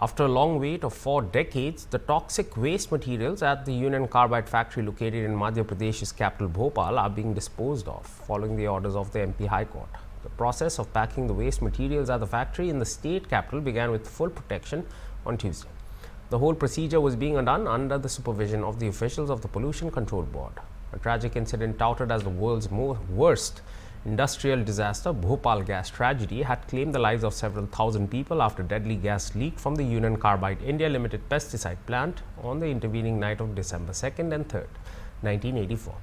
After a long wait of 4 decades, the toxic waste materials at the Union Carbide factory located in Madhya Pradesh's capital Bhopal are being disposed of following the orders of the MP High Court. The process of packing the waste materials at the factory in the state capital began with full protection on Tuesday. The whole procedure was being done under the supervision of the officials of the Pollution Control Board. A tragic incident touted as the world's worst industrial disaster, Bhopal gas tragedy, had claimed the lives of several thousand people after deadly gas leaked from the Union Carbide India Limited pesticide plant on the intervening night of December 2nd and 3rd, 1984.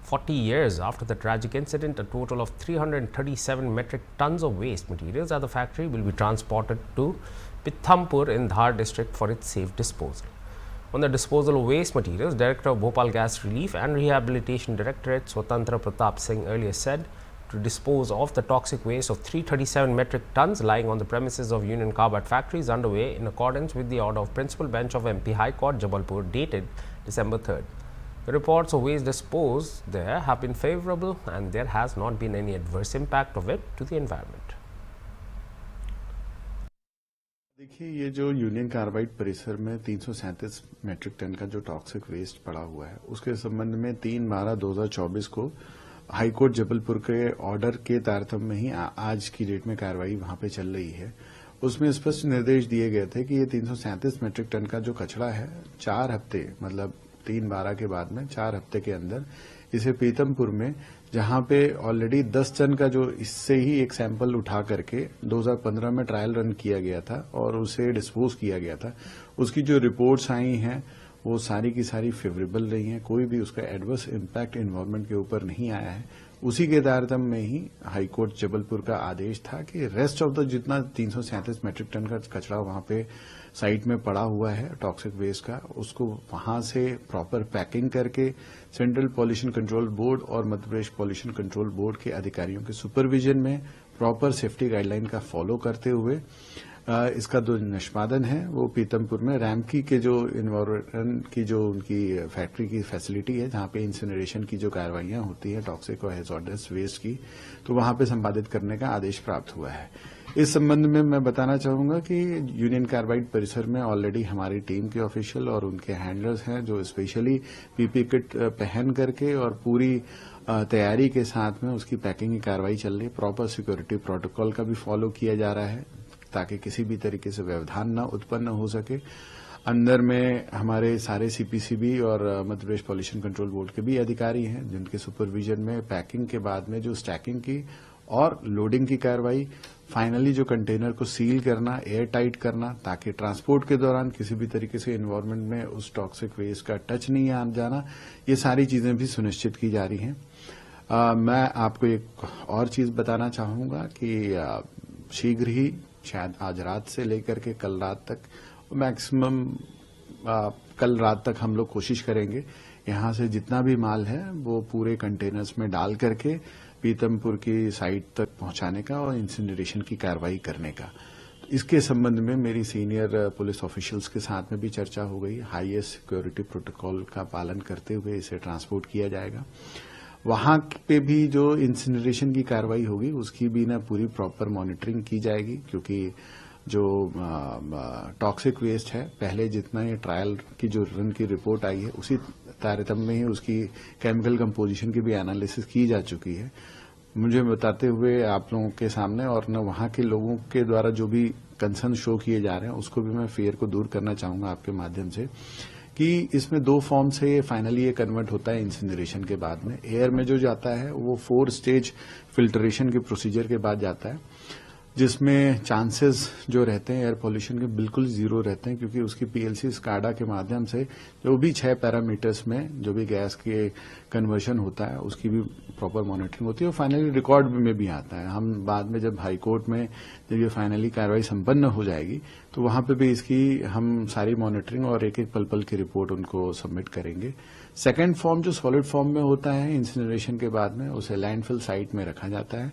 40 years after the tragic incident, a total of 337 metric tons of waste materials at the factory will be transported to Pithampur in Dhar district for its safe disposal. On the disposal of waste materials, Director of Bhopal Gas Relief and Rehabilitation Directorate Swatantra Pratap Singh earlier said to dispose of the toxic waste of 337 metric tons lying on the premises of Union Carbide factory is underway in accordance with the order of Principal Bench of MP High Court, Jabalpur, dated December 3rd. The reports of waste disposed there have been favorable and there has not been any adverse impact of it to the environment. देखिए, ये जो union carbide परिसर में 337 metric ton का जो toxic waste पड़ा हुआ है, उसके संबंध में 3/12/2024 को हाईकोर्ट जबलपुर के ऑर्डर के तारतम्य में ही आज की डेट में कार्रवाई वहां पे चल रही है। उसमें स्पष्ट निर्देश दिए गए थे कि ये 337 मेट्रिक टन का जो कचरा है, 4 हफ्ते मतलब 3/12 के बाद में 4 हफ्ते के अंदर इसे पीतमपुर में, जहां पे ऑलरेडी 10 टन का जो इससे ही एक सैंपल उठा करके 2015 में ट्रायल रन किया गया था और उसे डिस्पोज किया गया था, उसकी जो रिपोर्ट्स आई हैं वो सारी की सारी फेवरेबल रही हैं। कोई भी उसका एडवर्स इम्पैक्ट एनवायरमेंट के ऊपर नहीं आया है। उसी के तारतम्य में ही हाईकोर्ट जबलपुर का आदेश था कि रेस्ट ऑफ द जितना 337 मेट्रिक टन का कचरा वहां पे साइट में पड़ा हुआ है टॉक्सिक वेस्ट का, उसको वहां से प्रॉपर पैकिंग करके सेंट्रल पॉल्यूशन कंट्रोल बोर्ड और Madhya Pradesh pollution control board के अधिकारियों के सुपरविजन में प्रॉपर सेफ्टी गाइडलाइन का फॉलो करते हुए इसका जो निष्पादन है वो पीतमपुर में रैमकी के जो इन्वायरमेंट की जो उनकी फैक्ट्री की फैसिलिटी है, जहां पे इंसिनरेशन की जो कार्रवाइयां होती है टॉक्सिक और हैजार्डस वेस्ट की, तो वहां पे संपादित करने का आदेश प्राप्त हुआ है। इस संबंध में मैं बताना चाहूंगा कि यूनियन कार्बाइड परिसर में ऑलरेडी हमारी टीम के ऑफिशियल और उनके हैंडलर्स हैं जो स्पेशली पीपी किट पहन करके और पूरी तैयारी के साथ में उसकी पैकिंग की कार्रवाई चल रही है। प्रॉपर सिक्योरिटी प्रोटोकॉल का भी फॉलो किया जा रहा है ताकि किसी भी तरीके से व्यवधान न उत्पन्न हो सके। अंदर में हमारे सारे सीपीसीबी और Madhya Pradesh pollution control board के भी अधिकारी हैं जिनके सुपरविजन में पैकिंग के बाद में जो स्टैकिंग की और लोडिंग की कार्रवाई, फाइनली जो कंटेनर को सील करना, एयर टाइट करना, ताकि ट्रांसपोर्ट के दौरान किसी भी तरीके से एनवायरमेंट में उस टॉक्सिक वेस्ट का टच नहीं आ जाना, ये सारी चीजें भी सुनिश्चित की जा रही हैं। मैं आपको एक और चीज बताना चाहूंगा कि शीघ्र ही शायद आज रात से लेकर के कल रात तक, मैक्सिमम कल रात तक हम लोग कोशिश करेंगे यहां से जितना भी माल है वो पूरे कंटेनर्स में डाल करके पीतमपुर की साइट तक पहुंचाने का और इंसिनरेशन की कार्रवाई करने का। इसके संबंध में मेरी सीनियर पुलिस ऑफिशियल्स के साथ में भी चर्चा हो गई। हाईएस्ट सिक्योरिटी प्रोटोकॉल का पालन करते हुए इसे ट्रांसपोर्ट किया जाएगा। वहां पे भी जो इंसिनरेशन की कार्रवाई होगी उसकी भी ना पूरी प्रॉपर मॉनिटरिंग की जाएगी, क्योंकि जो टॉक्सिक वेस्ट है, पहले जितना ये ट्रायल की जो रन की रिपोर्ट आई है उसी तारतम्य में ही उसकी केमिकल कंपोजिशन की भी एनालिसिस की जा चुकी है। मुझे बताते हुए आप लोगों के सामने और न वहां के लोगों के द्वारा जो भी कंसर्न शो किए जा रहे हैं उसको भी मैं फेयर को दूर करना चाहूंगा आपके माध्यम से कि इसमें 2 फॉर्म से फाइनली ये कन्वर्ट होता है इंसिनरेशन के बाद में। एयर में जो जाता है वो 4 स्टेज फिल्ट्रेशन के प्रोसीजर के बाद जाता है, जिसमें चांसेस जो रहते हैं एयर पॉल्यूशन के बिल्कुल जीरो रहते हैं, क्योंकि उसकी पीएलसी स्काडा के माध्यम से जो भी 6 पैरामीटर्स में जो भी गैस के कन्वर्शन होता है उसकी भी प्रॉपर मॉनिटरिंग होती है और फाइनली रिकॉर्ड में भी आता है। हम बाद में जब हाईकोर्ट में जब ये फाइनली कार्रवाई संपन्न हो जाएगी तो वहां पे भी इसकी हम सारी मॉनिटरिंग और एक एक पल पल की रिपोर्ट उनको सबमिट करेंगे। सेकेंड फॉर्म जो सॉलिड फॉर्म में होता है इंसिनरेशन के बाद में, उसे लैंडफिल साइट में रखा जाता है।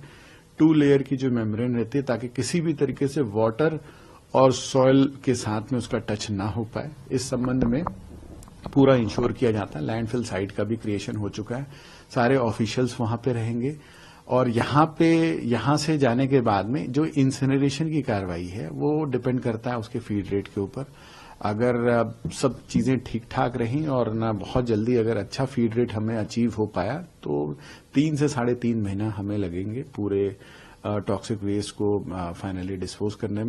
2 लेयर की जो मेम्ब्रेन रहती है ताकि किसी भी तरीके से वाटर और सॉइल के साथ में उसका टच ना हो पाए, इस संबंध में पूरा इंश्योर किया जाता है। लैंडफिल साइट का भी क्रिएशन हो चुका है, सारे ऑफिशियल्स वहां पे रहेंगे और यहाँ से जाने के बाद में जो इंसिनरेशन की कार्रवाई है वो डिपेंड करता है उसके फीड रेट के ऊपर। अगर सब चीजें ठीक ठाक रहीं और ना बहुत जल्दी अगर अच्छा फीड रेट हमें अचीव हो पाया तो 3 से 3.5 महीना हमें लगेंगे पूरे टॉक्सिक वेस्ट को फाइनली डिस्पोज करने में।